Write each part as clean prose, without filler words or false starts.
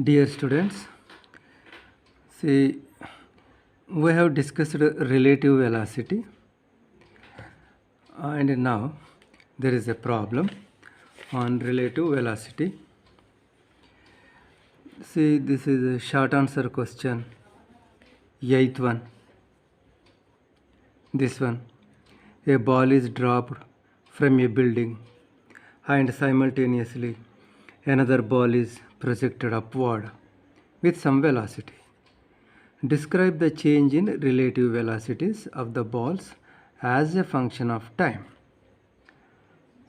Dear students, see, we have discussed relative velocity, and now there is a problem on relative velocity. See, this is a short answer question, eighth one. This one, a ball is dropped from a building and simultaneously another ball is projected upward with some velocity. Describe the change in relative velocities of the balls as a function of time.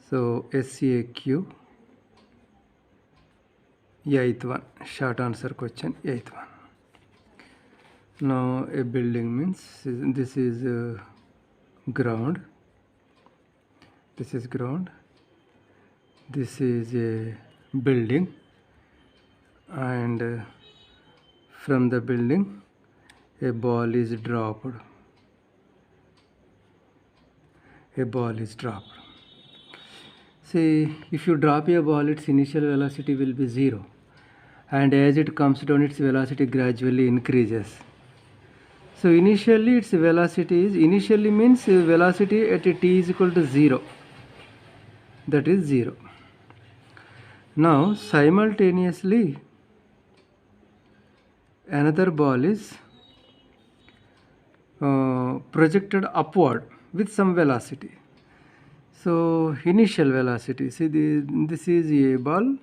So SAQ, eighth one, short answer question, eighth one. Now a building means this is ground. This is ground. This is a building, and from the building a ball is dropped. A ball is dropped. See, if you drop a ball, its initial velocity will be 0, and as it comes down, its velocity gradually increases. So initially its velocity is, initially means velocity at t is equal to 0, that is 0. Now simultaneously another ball is projected upward with some velocity. So initial velocity, see this is A ball,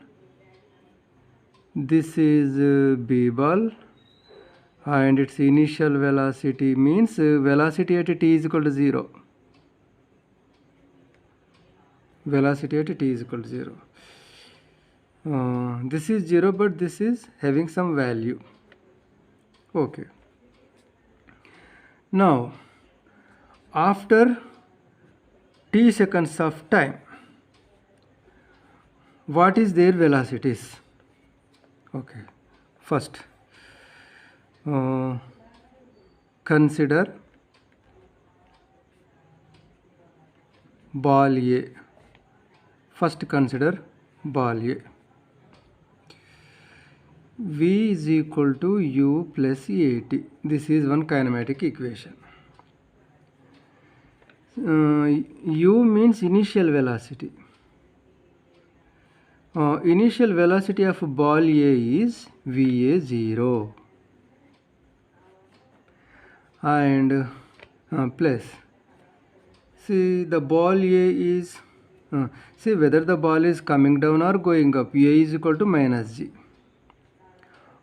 this is B ball, and its initial velocity means velocity at t is equal to 0. Velocity at t is equal to 0. This is 0, but this is having some value. Okay. Now, after t seconds of time, what is their velocities? Okay. First, consider ball A. First consider ball A. V is equal to U plus AT. This is one kinematic equation. U means initial velocity. Initial velocity of ball A is VA0, and plus, see the ball A is, see whether the ball is coming down or going up, A is equal to minus G.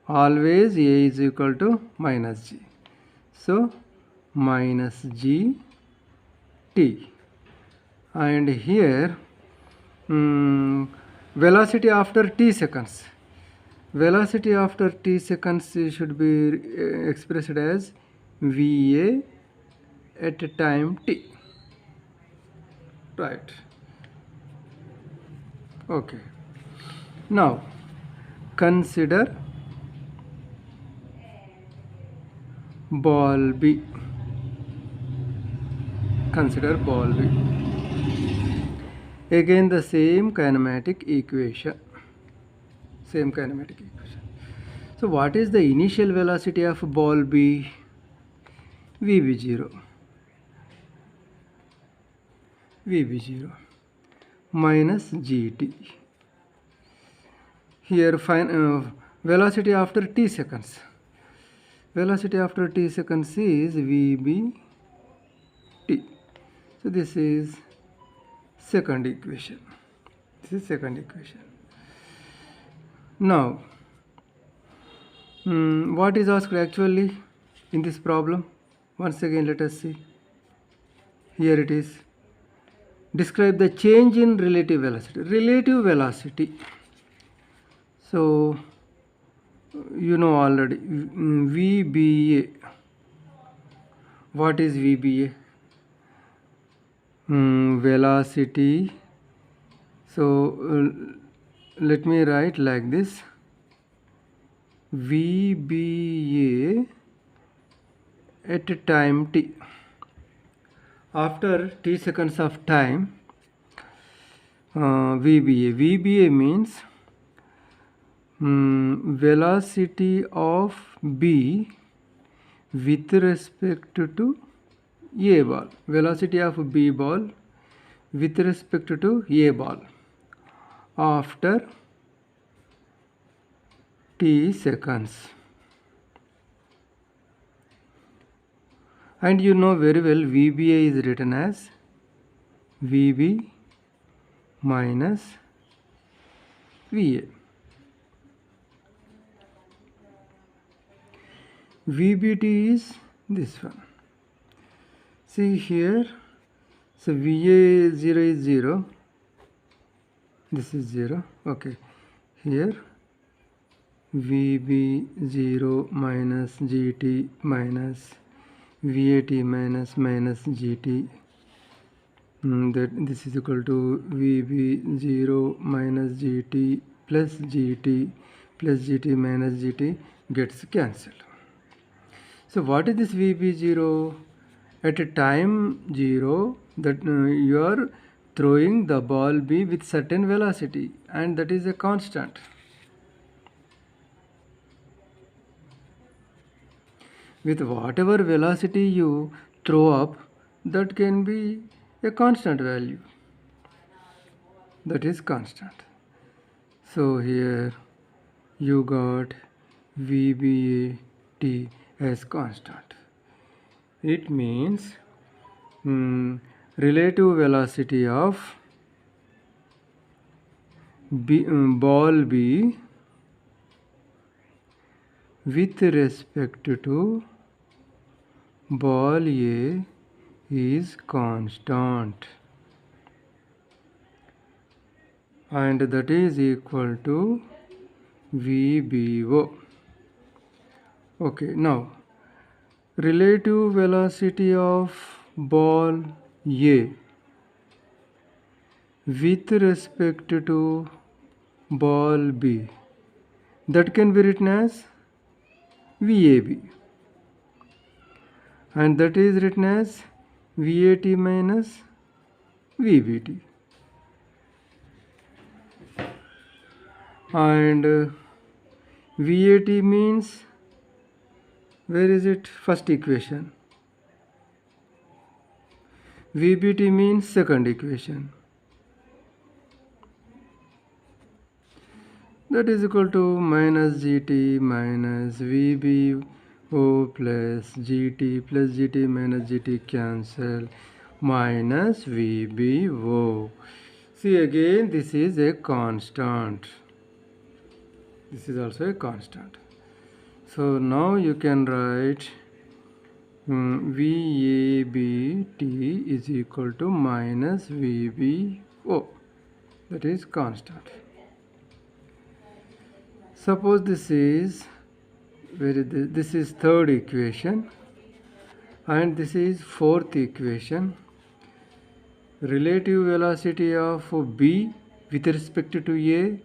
Always A is equal to minus G. So minus G T. And here velocity after t seconds. Velocity after t seconds should be expressed as VA at time t. Right. Okay. Now consider ball B. Consider ball B. Again the same kinematic equation. Same kinematic equation. So what is the initial velocity of ball B? VB0. VB0 minus GT. Here find velocity after t seconds. Velocity after t seconds is VBT. So this is second equation. This is second equation. Now, what is asked actually in this problem? Once again, let us see. Here it is. Describe the change in relative velocity. Relative velocity. So, you know already, VBA. What is VBA? Velocity. So let me write like this: VBA at time t. After t seconds of time, VBA. VBA means velocity of B with respect to A ball. Velocity of B ball with respect to A ball after t seconds. And you know very well VBA is written as VB minus VA. VBT is this one. See here, so VA 0 is 0, this is 0, okay. Here VB 0 minus GT minus VAT minus GT, that this is equal to VB 0 minus GT plus GT minus GT gets cancelled. So what is this VB0? At a time 0, that you are throwing the ball B with certain velocity, and that is a constant. With whatever velocity you throw up, that can be a constant value. That is constant. So here you got VBAT as constant. It means relative velocity of ball B with respect to ball A is constant, and that is equal to VBO. Okay, now relative velocity of ball A with respect to ball B, that can be written as VAB, and that is written as VAT minus VBT. And VAT means, where is it? First equation. VBT means second equation. That is equal to minus GT minus VBO plus GT minus GT cancel minus VBO. See, again this is a constant. This is also a constant. So now you can write VABT is equal to minus VBO. That is constant. Suppose this is this is third equation, and this is fourth equation. Relative velocity of B with respect to A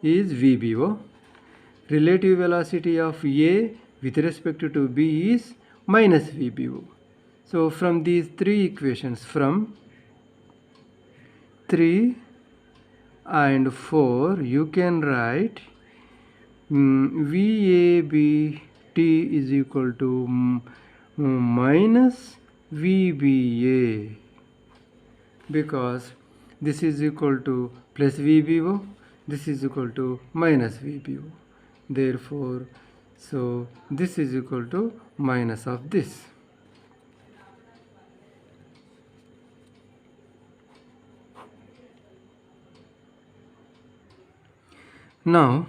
is VBO. Relative velocity of A with respect to B is minus VBO. So from these three equations, from 3 and 4, you can write VABT is equal to minus VBA, because this is equal to plus VBO, this is equal to minus VBO. Therefore, so this is equal to minus of this. Now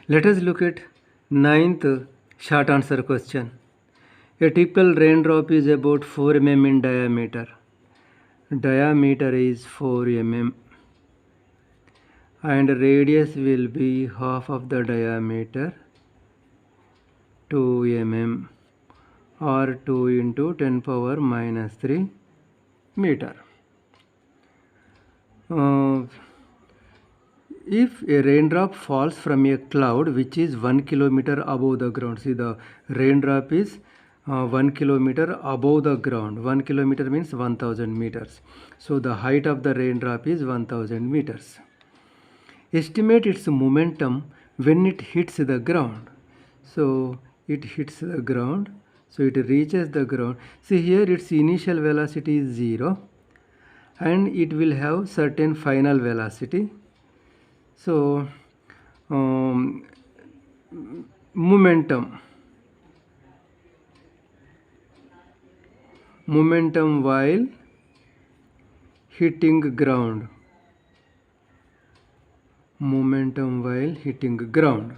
let us look at ninth short answer question. A typical raindrop is about 4 mm in diameter. Diameter is 4 mm and radius will be half of the diameter, 2 mm, or 2 into 10 power minus 3 meter. If a raindrop falls from a cloud which is 1 kilometer above the ground, see, the raindrop is 1 kilometer above the ground. 1 kilometer means 1000 meters. So the height of the raindrop is 1000 meters. Estimate its momentum when it hits the ground. So it hits the ground, so it reaches the ground. See here, its initial velocity is 0 and it will have certain final velocity. So momentum while hitting ground. Momentum while hitting ground.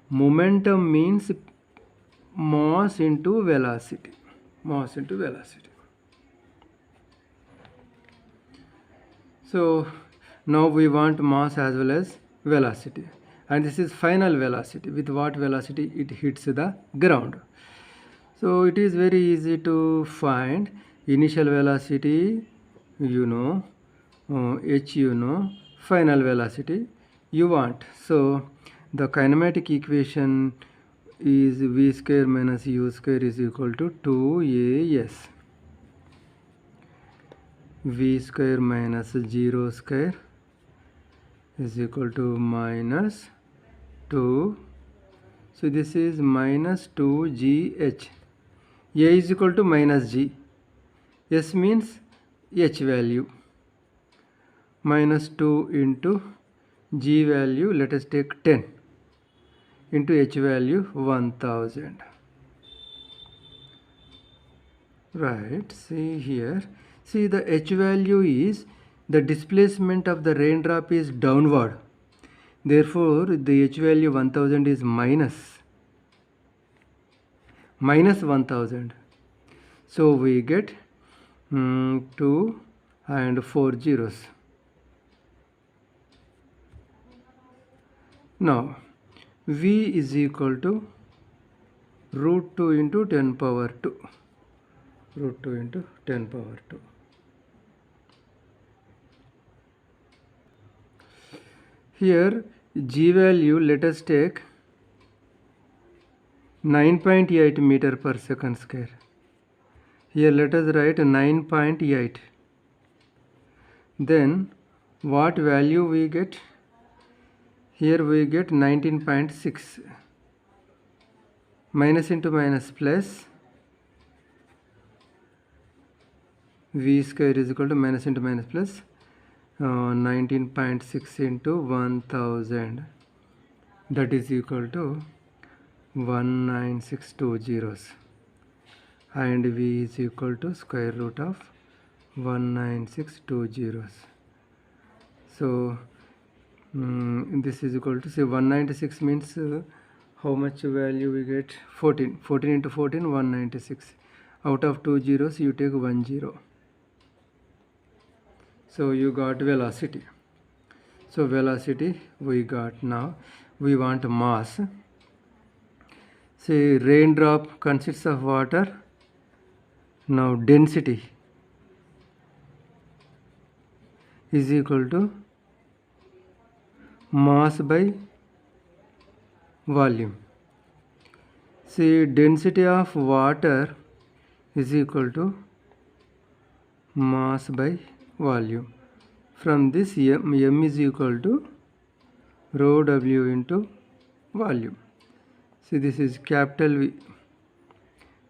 Momentum means mass into velocity. Mass into velocity. So now we want mass as well as velocity. And this is final velocity, with what velocity it hits the ground. So it is very easy to find. Initial velocity, you know, h you know, final velocity you want. So the kinematic equation is v square minus u square is equal to 2as. V square minus 0 square is equal to minus 2. So this is minus 2gh. A is equal to minus g. S means h value. Minus 2 into g value, let us take 10, into h value 1000. Right, see here. See, the h value is the displacement of the raindrop is downward. Therefore, the h value 1000 is minus 1000. So we get 2 and 4 zeros. Now, v is equal to root 2 into 10 power 2. Root 2 into 10 power 2. Here, g value, let us take 9.8 meter per second square. Here let us write 9.8. Then what value we get? Here we get 19.6. Minus into minus plus. V square is equal to minus into minus plus 19.6 into 1000. That is equal to 19620. And v is equal to square root of 19620. So this is equal to, say, 196 means how much value we get? 14. 14 into 14, 196. Out of 2 zeros you take 1 0. So you got velocity. So velocity we got. Now we want mass. Say raindrop consists of water. Now density is equal to mass by volume. See, density of water is equal to mass by volume. From this, m is equal to rho w into volume. See, this is capital V.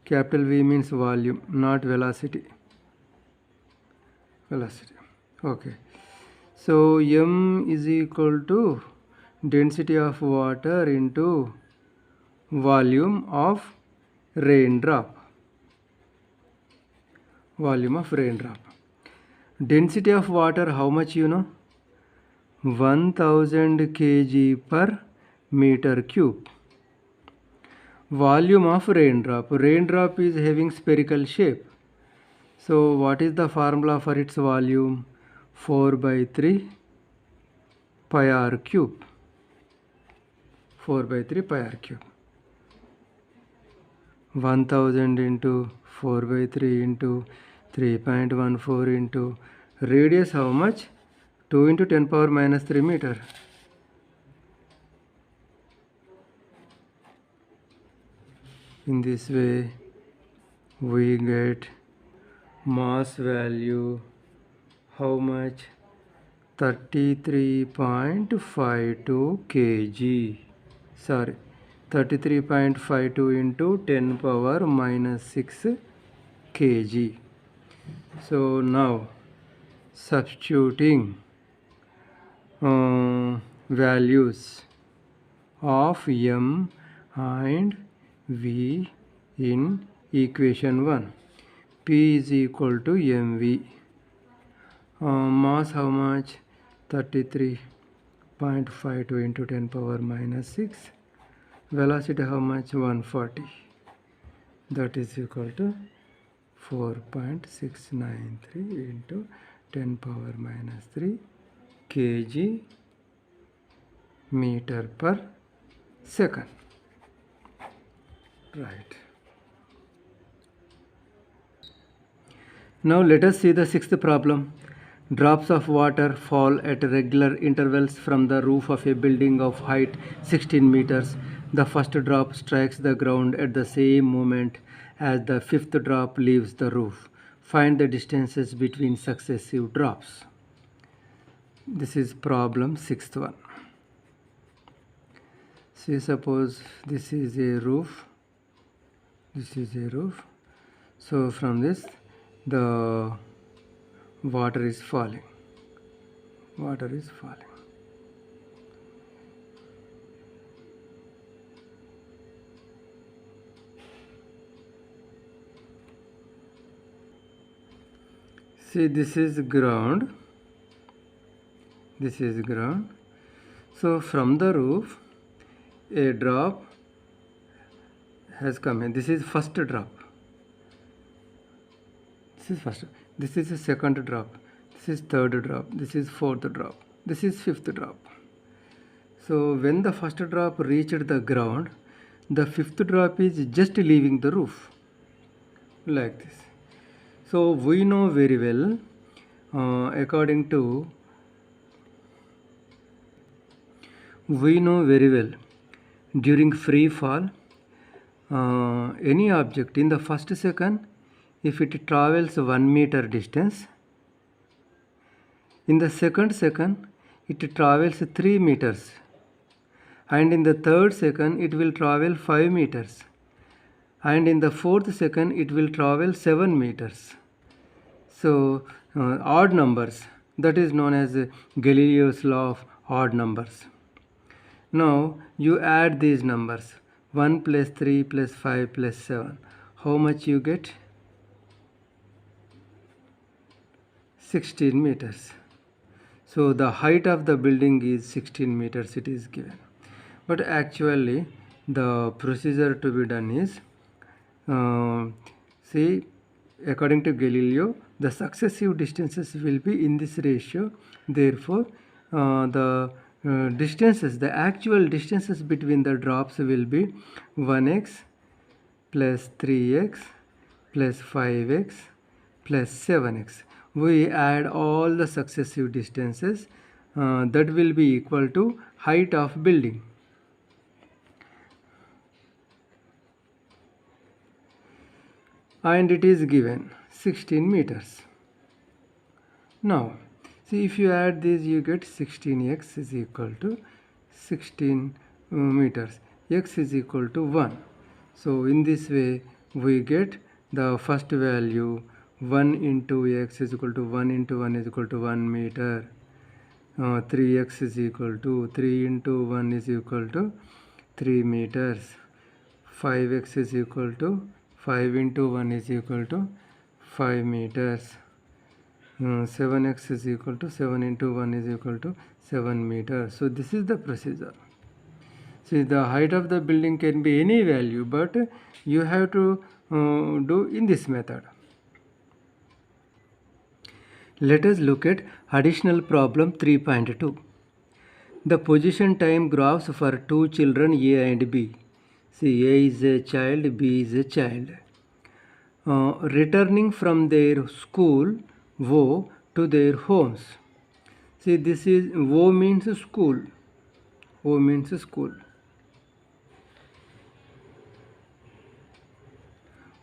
Capital V means volume, not velocity. Velocity. Okay. So m is equal to density of water into volume of raindrop. Volume of raindrop. Density of water, how much you know? 1000 kg per meter cube. Volume of raindrop. Raindrop is having spherical shape. So what is the formula for its volume? 4 by 3 pi r cube. 4 by 3 pi r cube. 1000 into 4 by 3 into 3.14 into radius how much? 2 into 10 power minus 3 meter. In this way we get mass value how much? 33.52 kg. Sorry, 33.52 into 10 power minus 6 kg. So now substituting values of m and v in equation 1. P is equal to mv. Mass how much? 33.52 into 10 power minus 6. Velocity how much? 140. That is equal to 4.693 into 10 power minus 3 kg meter per second. Right. Now let us see the sixth problem. Drops of water fall at regular intervals from the roof of a building of height 16 meters. The first drop strikes the ground at the same moment as the fifth drop leaves the roof. Find the distances between successive drops. This is problem sixth one. See, suppose this is a roof. This is a roof. So from this the water is falling. Water is falling. See, this is ground. This is ground. So from the roof, a drop has come in. This is first drop. This is first. This is the second drop. This is third drop. This is fourth drop. This is fifth drop. So when the first drop reached the ground, the fifth drop is just leaving the roof, like this. So we know very well, during free fall, any object in the first second, if it travels 1 meter distance, in the second second it travels 3 meters, and in the third second it will travel 5 meters, and in the fourth second it will travel 7 meters. So odd numbers, that is known as Galileo's law of odd numbers. Now you add these numbers, 1 plus 3 plus 5 plus 7. How much you get? 16 meters. So the height of the building is 16 meters, it is given. But actually the procedure to be done is, see, according to Galileo, the successive distances will be in this ratio. Therefore, the actual distances between the drops will be 1x plus 3x plus 5x plus 7x. We add all the successive distances, that will be equal to height of building. And it is given 16 meters. Now see, if you add these, you get 16x is equal to 16 meters. X is equal to 1. So in this way we get the first value, 1 into x is equal to 1 into 1 is equal to 1 meter. 3x is equal to 3 into 1 is equal to 3 meters. 5x is equal to 5 into 1 is equal to 5 meters. 7x is equal to 7 into 1 is equal to 7 meters. So this is the procedure. See, the height of the building can be any value, but you have to do in this method. Let us look at additional problem 3.2. The position time graphs for two children A and B. See, A is a child, B is a child. Returning from their school O to their homes. See, this is O means school. O means school.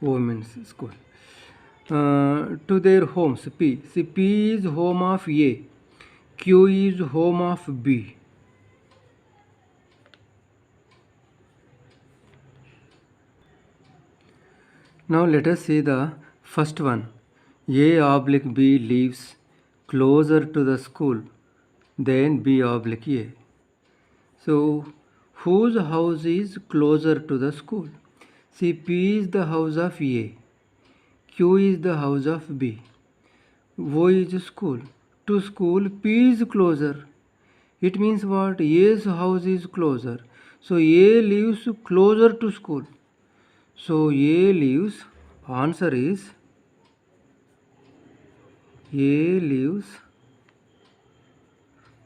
O means school. To their homes, P. See, P is home of A. Q is home of B. Now let us see the first one. A oblique B lives closer to the school than B oblique A. So whose house is closer to the school? See, P is the house of A, Q is the house of B, O is school. To school, P is closer. It means what? A's house is closer. So A lives closer to school. So A lives, answer is A lives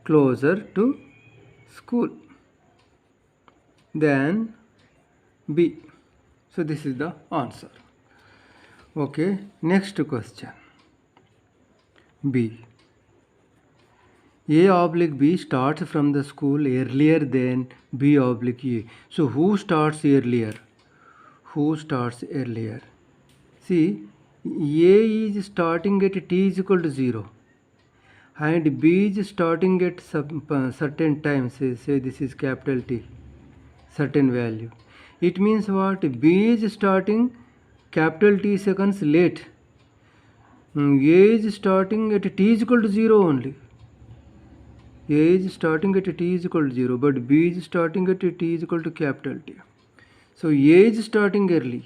closer to school than B. So this is the answer. Okay, next question. B. A oblique B starts from the school earlier than B oblique A. So who starts earlier? Who starts earlier? See, A is starting at t is equal to 0 and B is starting at some certain time, say this is capital T, certain value. It means what? B is starting capital T seconds late. A is starting at t is equal to 0 only. A is starting at t is equal to 0, but B is starting at t is equal to capital T. So A is starting early.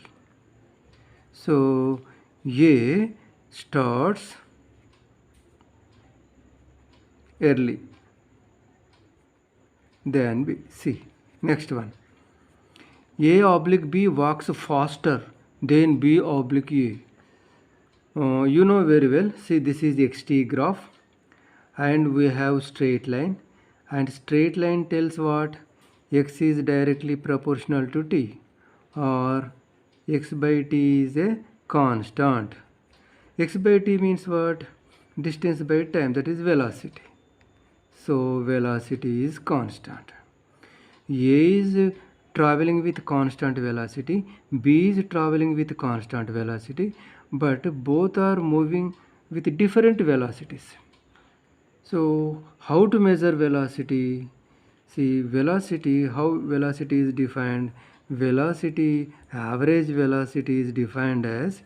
So A starts early than B. See, next one. A oblique B walks faster than B oblique A. You know very well. See, this is the xt graph and we have straight line, and straight line tells what? X is directly proportional to t, or x by t is a constant. X by t means what? Distance by time, that is velocity. So velocity is constant. A is traveling with constant velocity, B is traveling with constant velocity, but both are moving with different velocities. So how to measure velocity? See, velocity, how velocity is defined? Velocity, average velocity is defined as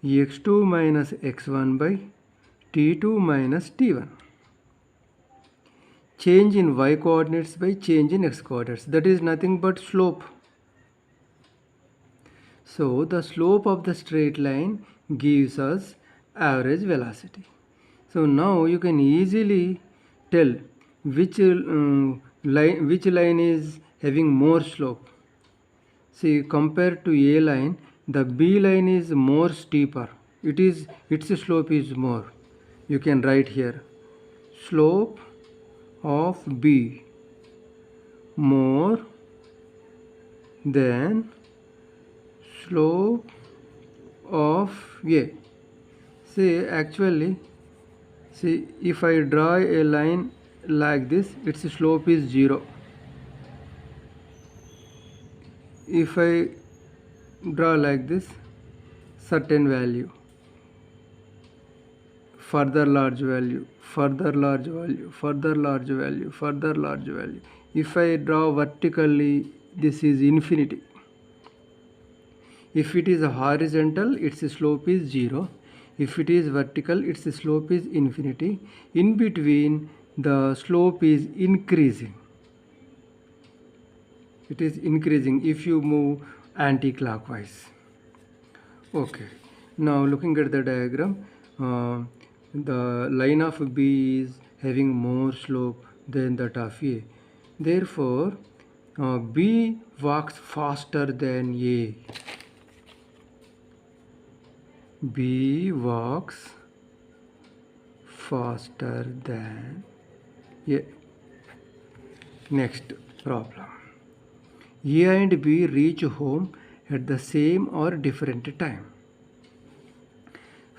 x2 minus x1 by t2 minus t1. Change in y coordinates by change in x coordinates. That is nothing but slope. So the slope of the straight line gives us average velocity. So now you can easily tell which line is having more slope. See, compared to A line, the B line is more steeper. Its slope is more. You can write here, slope of B more than slope of A. See, actually, see, if I draw a line like this, its slope is 0. If I draw like this, certain value, further large value, further large value, further large value, further large value. If I draw vertically, this is infinity. If it is a horizontal, its slope is 0. If it is vertical, its slope is infinity. In between, the slope is increasing. It is increasing if you move anti-clockwise. Okay. Now looking at the diagram, the line of B is having more slope than that of A. Therefore, B walks faster than A. B walks faster than A. Next problem. A and B reach home at the same or different time.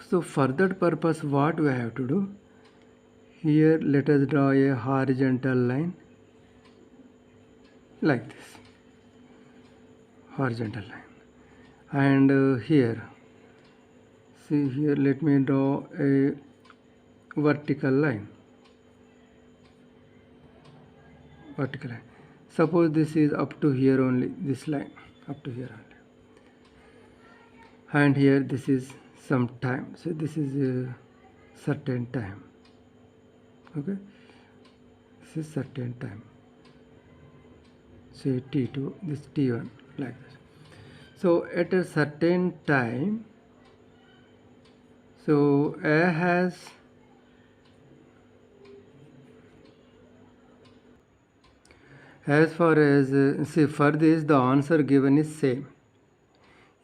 So for that purpose, what we have to do? Here let us draw a horizontal line like this. Horizontal line. And here, see here, let me draw a vertical line. Suppose this is up to here only, this line up to here only, and here this is some time, so this is a certain time. Okay, this is certain time, say t2, this t1, like this. So at a certain time, so A has as far as see, for this the answer given is same.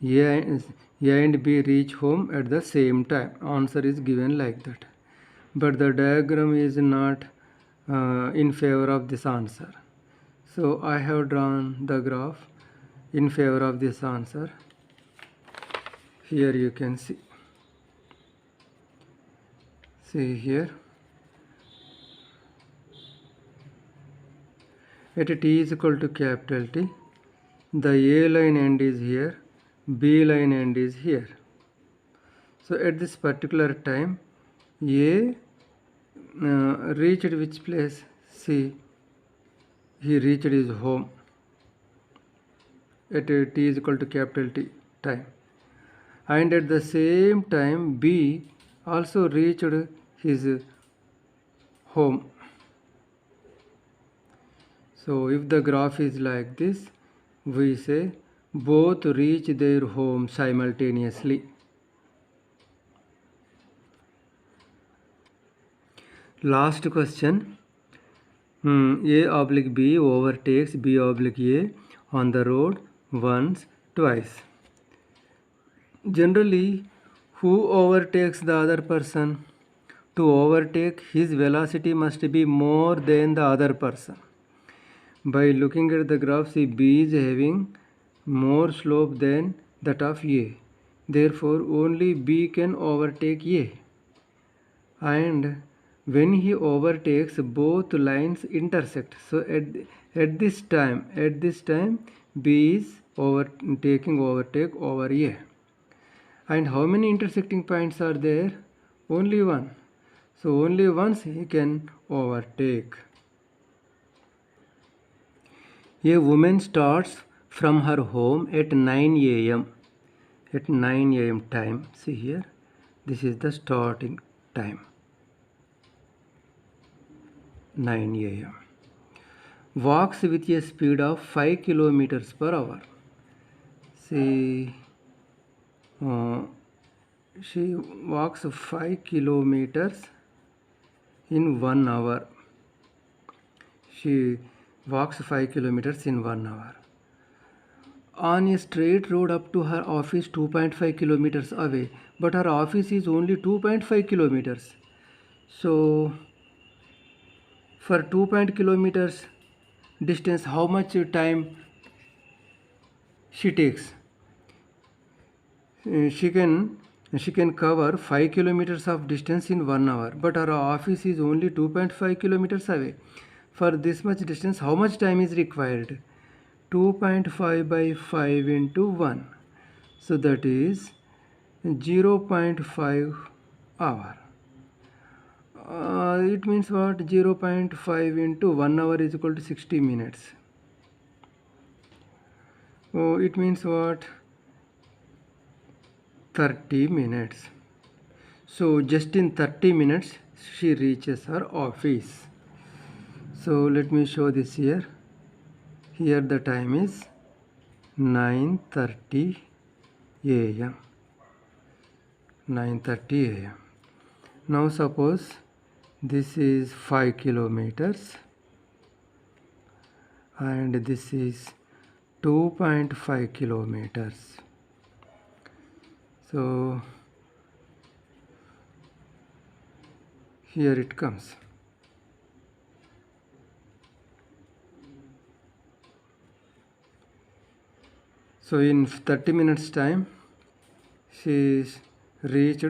A and B reach home at the same time. Answer is given like that. But the diagram is not in favor of this answer. So I have drawn the graph in favor of this answer. Here you can see. See here. At t is equal to capital T, the A line end is here, B line end is here. So at this particular time, A reached which place? See, he reached his home at t is equal to capital T time. And at the same time, B also reached his home. So if the graph is like this, we say both reach their home simultaneously. Last question. A oblique B overtakes B oblique A on the road once, twice. Generally, who overtakes the other person? To overtake, his velocity must be more than the other person. By looking at the graph, see, B is having more slope than that of A. Therefore, only B can overtake A. And when he overtakes, both lines intersect. So at this time, B is taking overtake over A. And how many intersecting points are there? Only one. So only once he can overtake. A woman starts from her home at 9 a.m. At 9 a.m. time, see here, this is the starting time, 9 a.m. Walks with a speed of 5 kilometers per hour. See, she walks 5 kilometers in 1 hour. She walks 5 kilometers in 1 hour. On a straight road up to her office 2.5 kilometers away, but her office is only 2.5 kilometers. So for 2.5 kilometers distance, how much time she takes? She can cover 5 kilometers of distance in 1 hour, but her office is only 2.5 kilometers away. For this much distance, how much time is required? 2.5 by 5 into 1. So that is 0.5 hour. It means what? 0.5 into 1 hour is equal to 60 minutes. Oh, it means what? 30 minutes. So just in 30 minutes she reaches her office. So let me show this here. Here the time is 9:30 a.m. 9:30 a.m. Now suppose this is 5 kilometers and this is 2.5 kilometers. So here it comes. So in 30 minutes time, she reached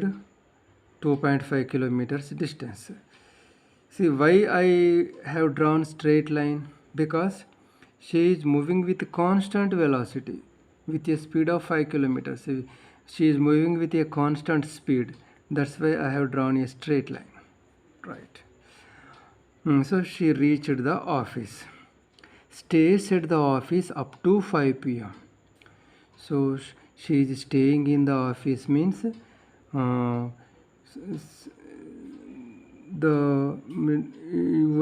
2.5 kilometers distance. See why I have drawn straight line? Because she is moving with constant velocity with a speed of 5 kilometers. She is moving with a constant speed. That's why I have drawn a straight line. right. So she reached the office. Stays at the office up to 5 p.m. So she is staying in the office means you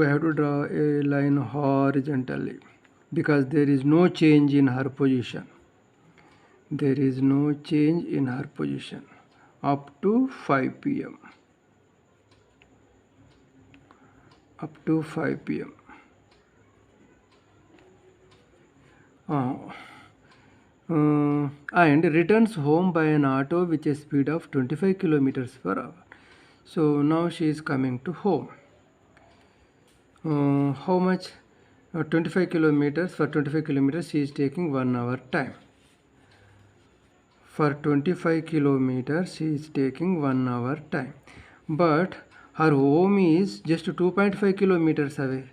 have to draw a line horizontally because there is no change in her position. There is no change in her position up to 5 p.m. Up to 5 p.m. And returns home by an auto with a speed of 25 kilometers per hour. So now she is coming to home. How much? 25 kilometers. For 25 kilometers she is taking 1 hour time. For 25 kilometers she is taking 1 hour time. But her home is just 2.5 kilometers away.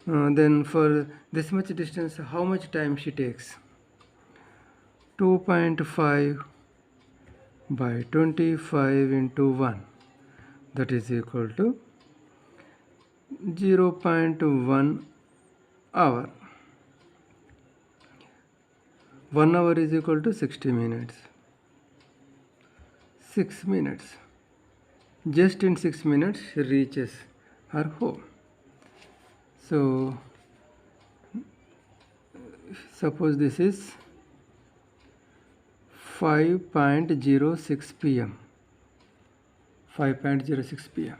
Then for this much distance, how much time she takes? 2.5 by 25 into 1, that is equal to 0.1 hour. 1 hour is equal to 60 minutes. 6 minutes. Just in 6 minutes she reaches her home. So suppose this is 5.06 p.m. 5.06 p.m.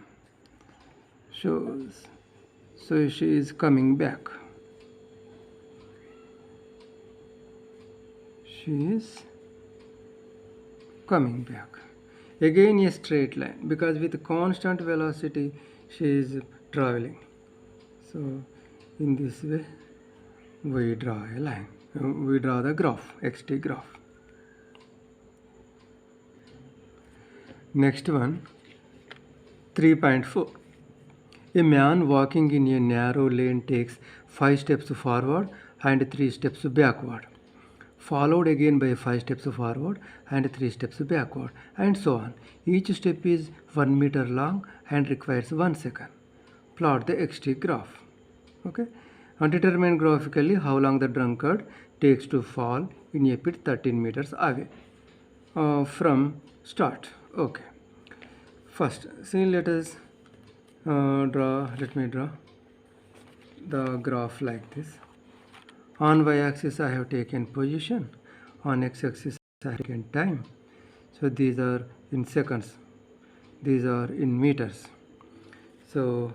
So she is coming back. She is coming back. Again a straight line because with constant velocity she is traveling. So in this way we draw a line. We draw the graph, xt graph. Next one, 3.4. A man walking in a narrow lane takes 5 steps forward and 3 steps backward, followed again by 5 steps forward and 3 steps backward, and so on. Each step is 1 meter long and requires 1 second. Plot the xt graph. Okay, and determine graphically how long the drunkard takes to fall in a pit 13 meters away from start. Okay, first see, let me draw the graph like this. On y-axis I have taken position, on x-axis I have taken time. So these are in seconds, these are in meters. So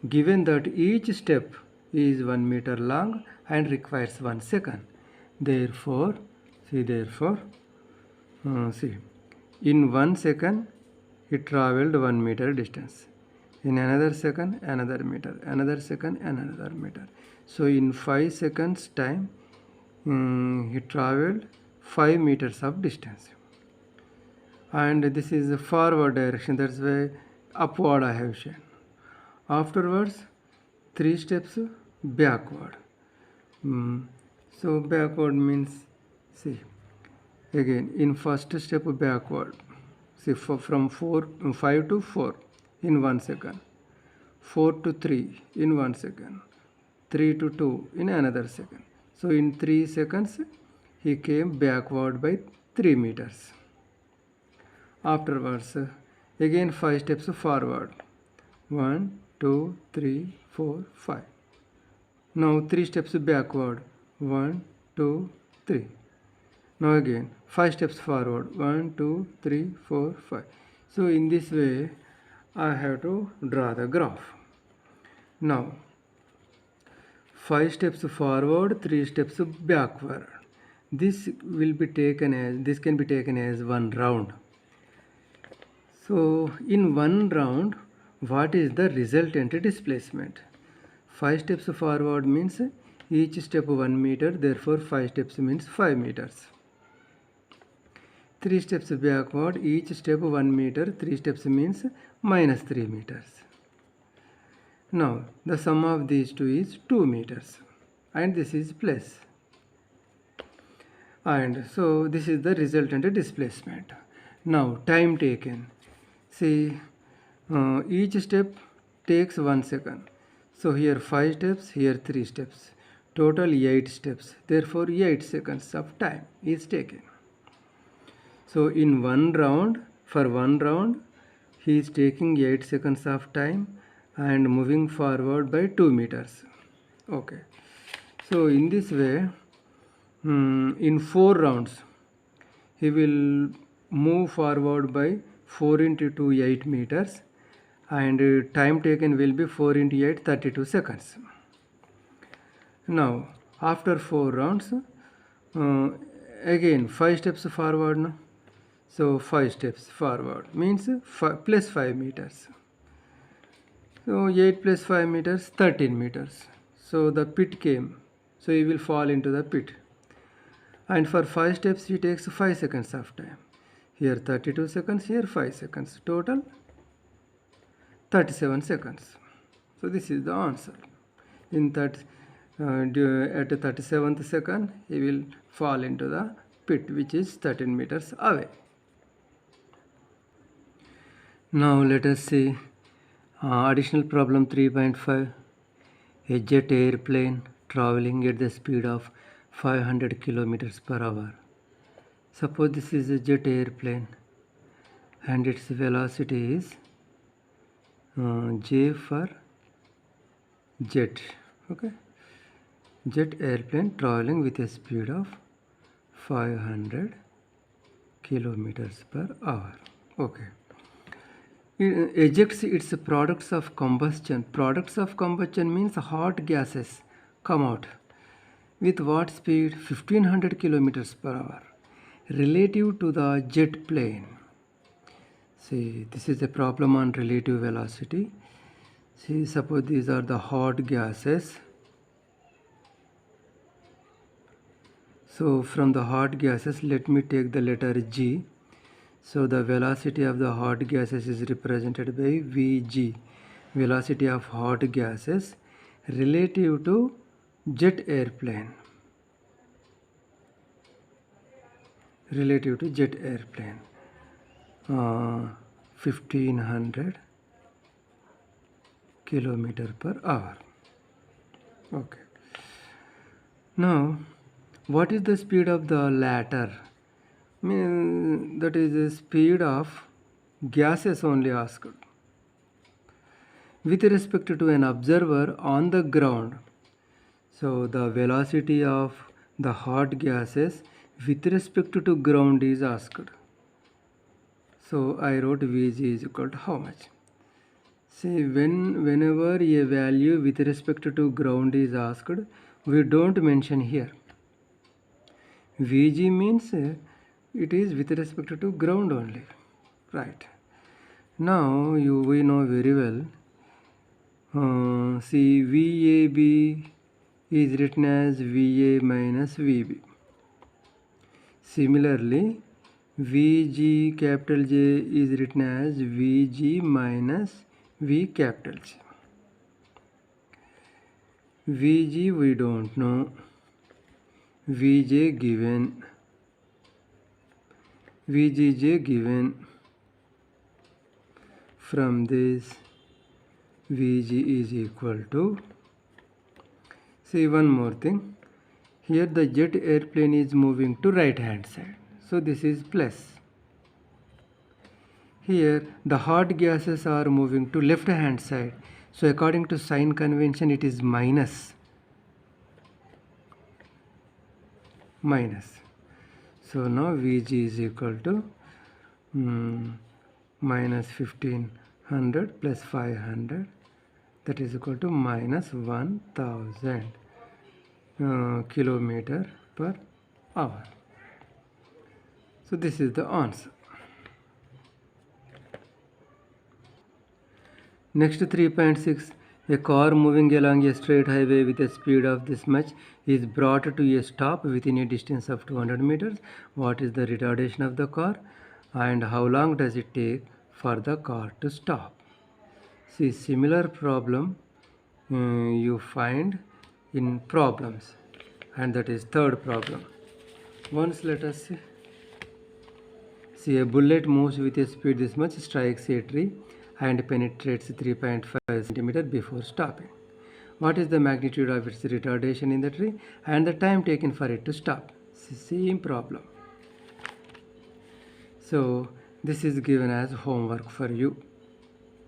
given that each step is 1 meter long and requires 1 second, therefore in 1 second it traveled 1 meter distance. In another second, another meter, another second, another meter. So in 5 seconds time he traveled 5 meters of distance. And this is the forward direction, that's why upward I have shown. Afterwards 3 steps backward. So backward means, see, again in first step backward, see, from 5 to 4 in 1 second, 4 to 3 in 1 second, 3 to 2 in another second. So in 3 seconds he came backward by 3 meters. Afterwards again 5 steps forward, 1, 2, 3, 4, 5. Now 3 steps backward, 1, 2, 3. Now again 5 steps forward, 1, 2, 3, 4, 5. So in this way I have to draw the graph. Now 5 steps forward, 3 steps backward. This can be taken as one round. So in one round, what is the resultant displacement? 5 steps forward means each step 1 meter, therefore 5 steps means 5 meters. 3 steps backward, each step 1 meter, 3 steps means minus 3 meters. Now the sum of these two is 2 meters and this is plus. And so this is the resultant displacement. Now time taken. See, each step takes 1 second. So here 5 steps, here 3 steps. Total 8 steps. Therefore 8 seconds of time is taken. So in one round, for one round, he is taking 8 seconds of time and moving forward by 2 meters. Okay. So in this way, in 4 rounds, he will move forward by 4 into 2, 8 meters, and time taken will be 4 into 8, 32 seconds. Now after 4 rounds, again 5 steps forward now. So 5 steps forward means plus 5 meters. So 8 plus 5 meters, 13 meters. So the pit came. So he will fall into the pit. And for 5 steps he takes 5 seconds of time. Here 32 seconds, here 5 seconds. Total 37 seconds. So this is the answer. In that, at the 37th second, he will fall into the pit, which is 13 meters away. Now let us see additional problem 3.5. A jet airplane traveling at the speed of 500 kilometers per hour. Suppose this is a jet airplane and its velocity is J for jet. Okay, jet airplane traveling with a speed of 500 kilometers per hour. Okay, it ejects its products of combustion. Products of combustion means hot gases come out with what speed? 1500 kilometers per hour relative to the jet plane. See, this is a problem on relative velocity. See, suppose these are the hot gases. So from the hot gases, let me take the letter G. So the velocity of the hot gases is represented by Vg, velocity of hot gases relative to jet airplane. Relative to jet airplane. 1500 kilometer per hour. Okay. Now, what is the speed of the latter? That is the speed of gases only asked. With respect to an observer on the ground. So the velocity of the hot gases with respect to ground is asked. So I wrote Vg is equal to how much? See, whenever a value with respect to ground is asked, we don't mention here. Vg means it is with respect to ground only, right? Now we know very well. See, VAB is written as VA minus VB. Similarly, Vg capital J is written as Vg minus V capital J. Vg we don't know. Vj given. Vgj given. From this, Vg is equal to. See, one more thing. Here the jet airplane is moving to right hand side. So this is plus. Here the hot gases are moving to left hand side. So according to sign convention it is minus. Minus. So now Vg is equal to minus 1500 plus 500, that is equal to minus 1000 kilometer per hour. So this is the answer. Next 3.6. A car moving along a straight highway with a speed of this much is brought to a stop within a distance of 200 meters. What is the retardation of the car and how long does it take for the car to stop? See, similar problem you find in problems, and that is third problem. Once let us see. See, a bullet moves with a speed this much, strikes a tree and penetrates 3.5 centimeter before stopping. What is the magnitude of its retardation in the tree and the time taken for it to stop? Same problem. So this is given as homework for you,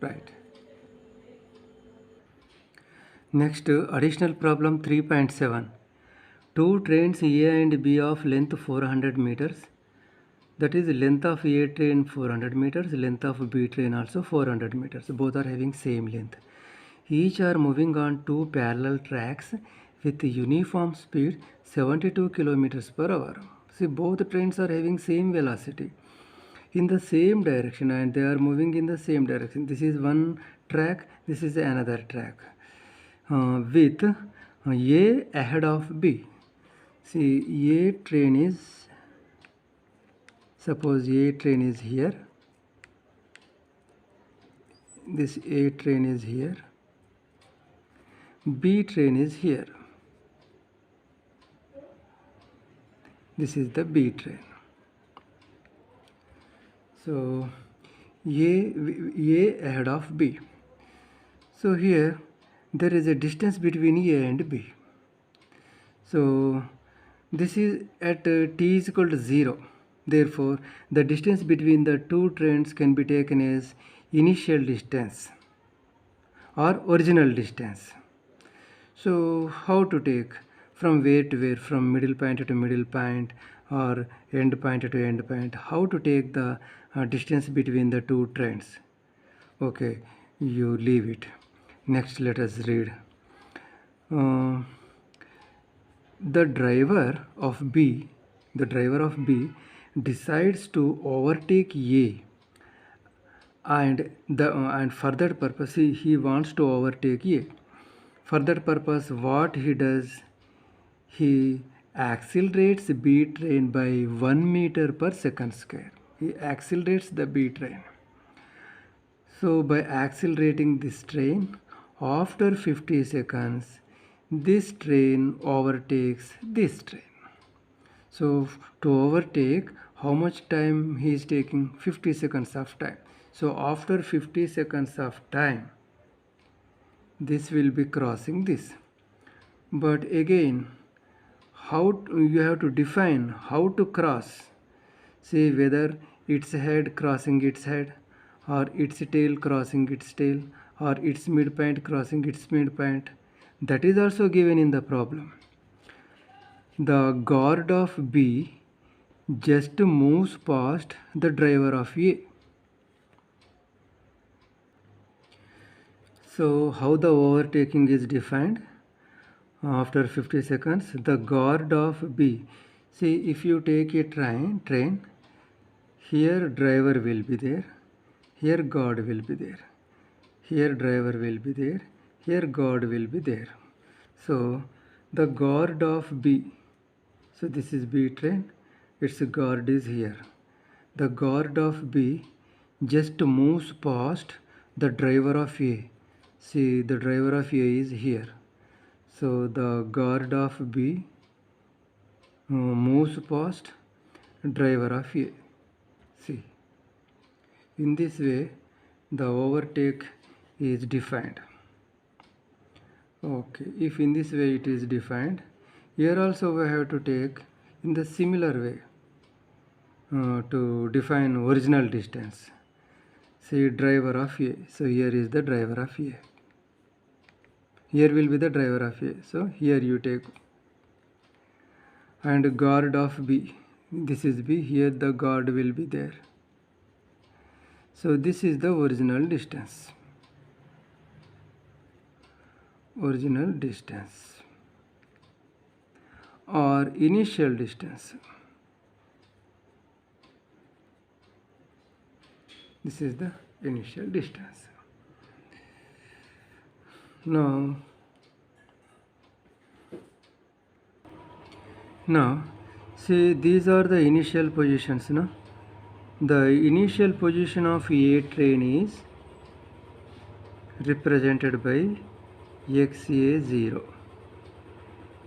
right? Next, additional problem 3.7. Two trains A and B of length 400 meters. That is length of A train 400 meters, length of B train also 400 meters. Both are having same length. Each are moving on two parallel tracks with uniform speed 72 kilometers per hour. See, both trains are having same velocity in the same direction and they are moving in the same direction. This is one track, this is another track with A ahead of B. See, A train is, suppose A train is here, this A train is here, B train is here, this is the B train. So A ahead of B. So here there is a distance between A and B. So this is at t is equal to 0. Therefore, the distance between the two trains can be taken as initial distance or original distance. So how to take from where to where, from middle point to middle point or end point to end point? How to take the distance between the two trains? Okay, you leave it. Next, let us read. The driver of B decides to overtake A, and for that purpose he wants to overtake A. For that purpose, what he does, he accelerates B train by 1 meter per second square. He accelerates the B train. So by accelerating this train, after 50 seconds, this train overtakes this train. So to overtake, how much time he is taking? 50 seconds of time. So after 50 seconds of time, this will be crossing this. But again, how you have to define how to cross. See, whether its head crossing its head, or its tail crossing its tail, or its midpoint crossing its midpoint. That is also given in the problem. The guard of B just moves past the driver of A. So how the overtaking is defined? After 50 seconds, the guard of B. See, if you take a train, here driver will be there, here guard will be there, here driver will be there, here guard will be there. So the guard of B, so this is B train, its guard is here. The guard of B just moves past the driver of A. See, the driver of A is here. So the guard of B moves past driver of A. See, in this way the overtake is defined. Okay, if in this way it is defined, here also we have to take in the similar way to define original distance. See, driver of A. So here is the driver of A. Here will be the driver of A. So here you take, and guard of B. This is B. Here the guard will be there. So this is the original distance. Original distance or initial distance. This is the initial distance. Now see, these are the initial positions. No? The initial position of A train is represented by XA0.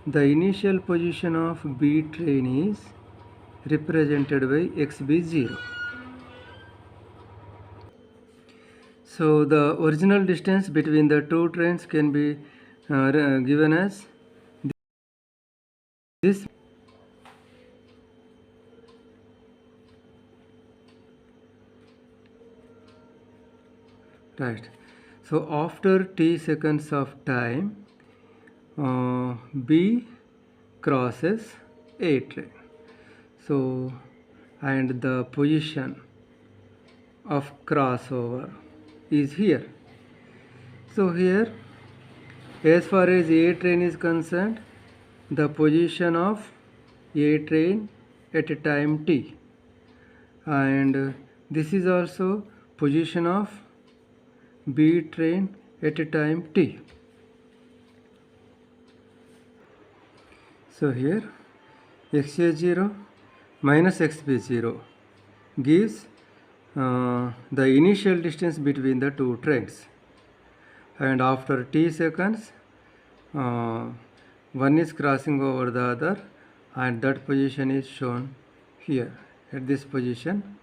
The initial position of B train is represented by XB0. So the original distance between the two trains can be given as this. Right. So after t seconds of time, B crosses A train. So, and the position of crossover is here. So here, as far as A train is concerned, the position of A train at a time t, and this is also position of B train at a time t. So here xa0 minus xb0 gives the initial distance between the two trains, and after t seconds one is crossing over the other, and that position is shown here. At this position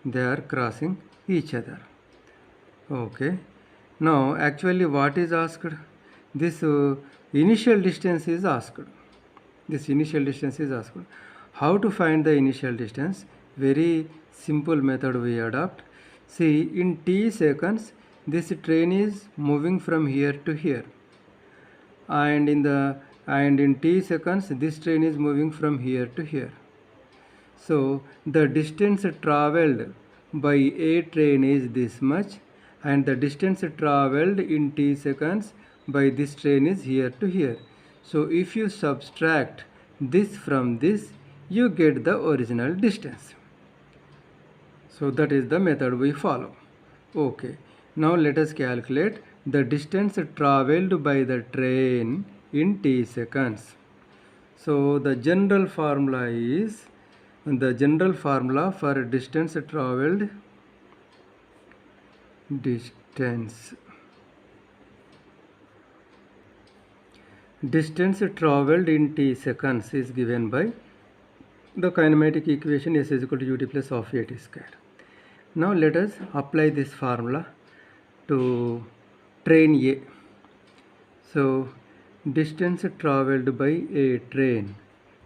they are crossing each other. Okay, now actually what is asked? This initial distance is asked. This initial distance is asked. How to find the initial distance? Very simple method we adopt. See, in t seconds this train is moving from here to here, and in t seconds this train is moving from here to here. So the distance traveled by a train is this much, and the distance traveled in t seconds by this train is here to here. So if you subtract this from this, you get the original distance. So that is the method we follow. Okay, now let us calculate the distance traveled by the train in t seconds. So the general formula for distance traveled, distance traveled in t seconds is given by the kinematic equation S is equal to ut plus half a t square. Now let us apply this formula to train A. So distance traveled by a train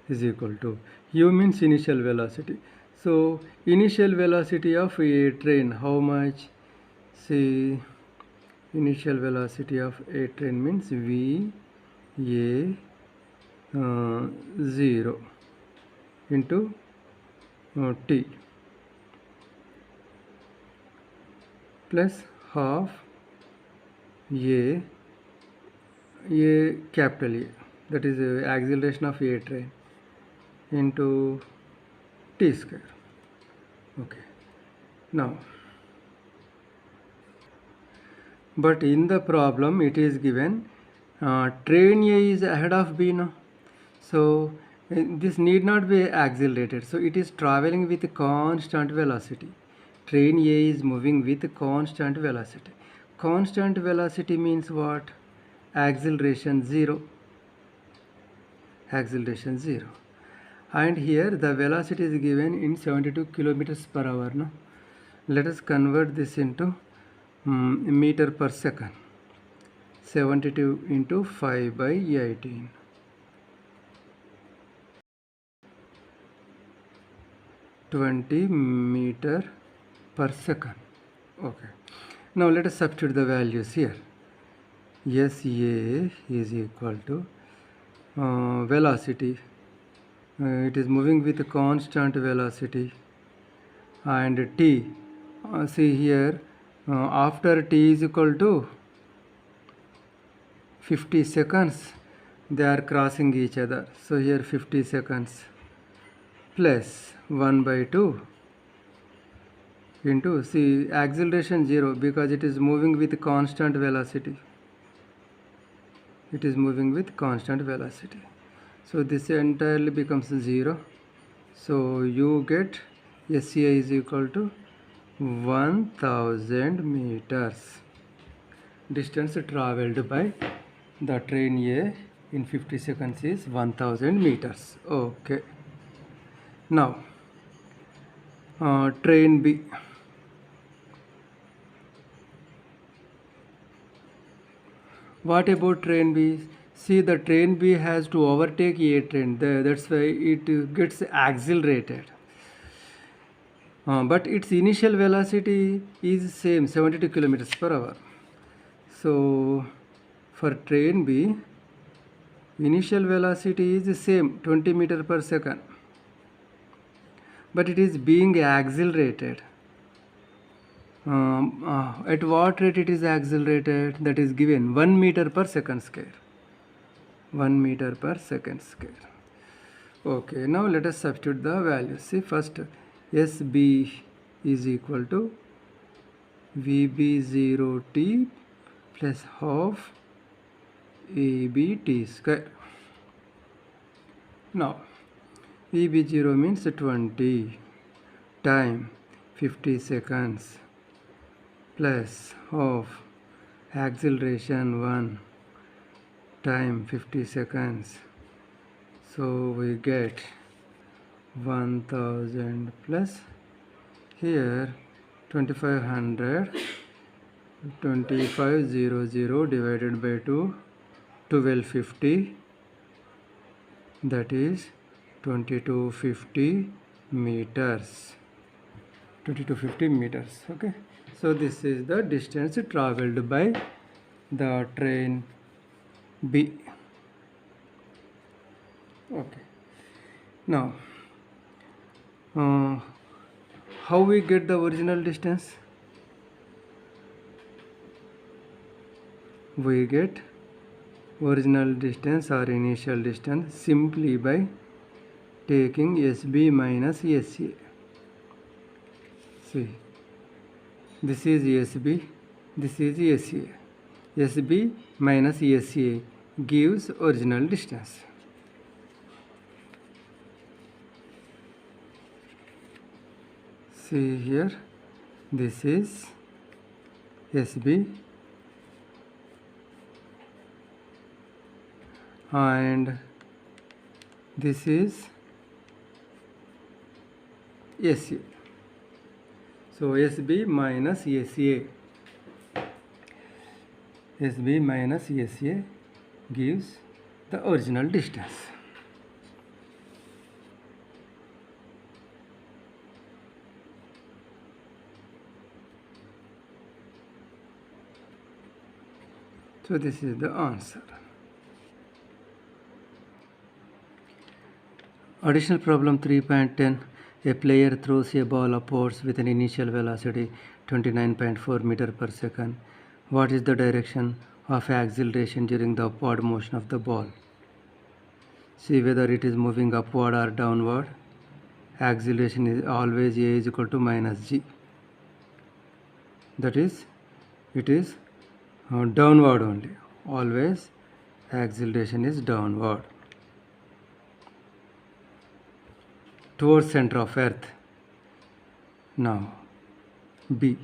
is equal to, u means initial velocity. So initial velocity of a train, how much? See, initial velocity of a train means v a 0 into t plus half a capital A, that is acceleration of a train, into t square. Okay, now but in the problem it is given train A is ahead of B now, so this need not be accelerated, so it is traveling with constant velocity. Train A is moving with constant velocity. Constant velocity means what? Acceleration 0. Acceleration 0. And here the velocity is given in 72 kilometers per hour. No? Let us convert this into meter per second. 72 into 5 by 18. 20 meter per second. Okay. Now let us substitute the values here. SA is equal to velocity. It is moving with a constant velocity, and t. See here, after t is equal to 50 seconds, they are crossing each other. So here 50 seconds plus 1 by 2 into, see, acceleration 0 because it is moving with constant velocity. It is moving with constant velocity. So this entirely becomes 0. So you get SCI is equal to 1000 meters. Distance traveled by the train A in 50 seconds is 1000 meters. Okay. Now train B. What about train B? See, the train B has to overtake A train. That's why it gets accelerated. But its initial velocity is same, 72 kilometers per hour. So for train B, initial velocity is the same, 20 meter per second. But it is being accelerated. At what rate it is accelerated? That is given 1 meter per second square. 1 meter per second square. Okay, now let us substitute the values. See, first SB is equal to VB0T plus half ABT square. Now, VB0 means 20 time 50 seconds plus half acceleration 1 time 50 seconds. So we get 1000 plus here 2500, 2500 divided by 2, 1250, that is 2250 meters. 2250 meters. Okay, so this is the distance traveled by the train B. Okay, now how we get the original distance? We get original distance or initial distance simply by taking SB minus SA. See, this is SB, this is SA. SB minus SA gives original distance. See here, this is SB and this is SA. So SB minus SA. SB minus SA gives the original distance. So this is the answer. Additional problem 3.10. A player throws a ball upwards with an initial velocity 29.4 meter per second. What is the direction of acceleration during the upward motion of the ball? See whether it is moving upward or downward. Acceleration is always A is equal to minus G. That is, it is downward only. Always acceleration is downward. Towards center of earth. Now B.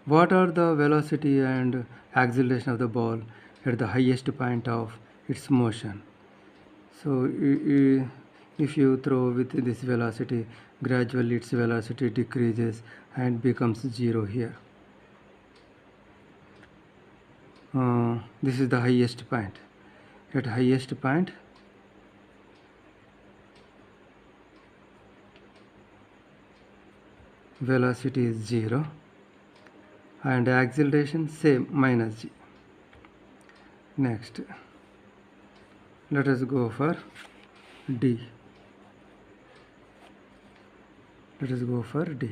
What are the velocity and acceleration of the ball at the highest point of its motion? So if you throw with this velocity, gradually its velocity decreases and becomes 0 here. This is the highest point. At highest point, velocity is 0 and acceleration same, minus G. Next, let us go for D. Let us go for D.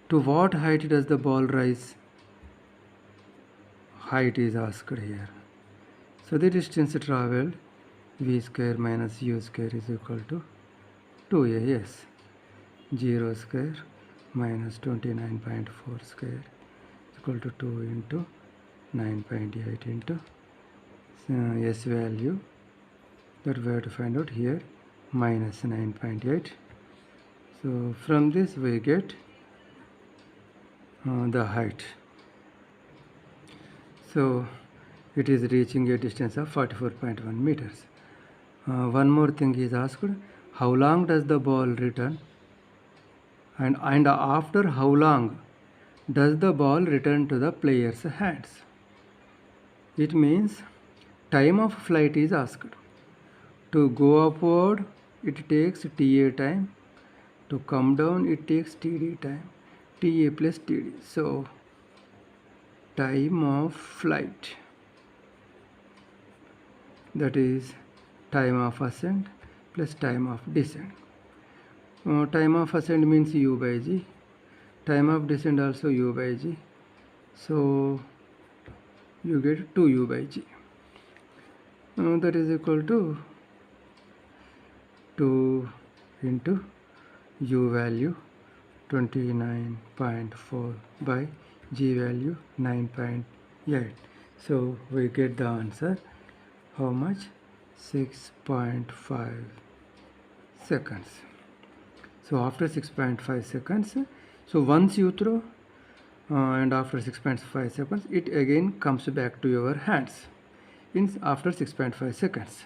To what height does the ball rise? Height is asked here. So the distance traveled, V square minus U square is equal to 2AS. 0 square minus 29.4 square is equal to 2 into 9.8 into S value that we have to find out here, minus 9.8. So from this we get the height. So it is reaching a distance of 44.1 meters. One more thing is asked, how long does the ball return, and after how long does the ball return to the player's hands? It means time of flight is asked. To go upward, it takes TA time. To come down, it takes TD time. TA plus TD. So, time of flight, that is time of ascent plus time of descent. Time of ascent means U by G. Time of descent also U by G. So, you get 2U by G. That is equal to 2 into U value 29.4 by G value 9.8. So we get the answer. How much? 6.5 seconds. So after 6.5 seconds, so once you throw and after 6.5 seconds, it again comes back to your hands. Means after 6.5 seconds.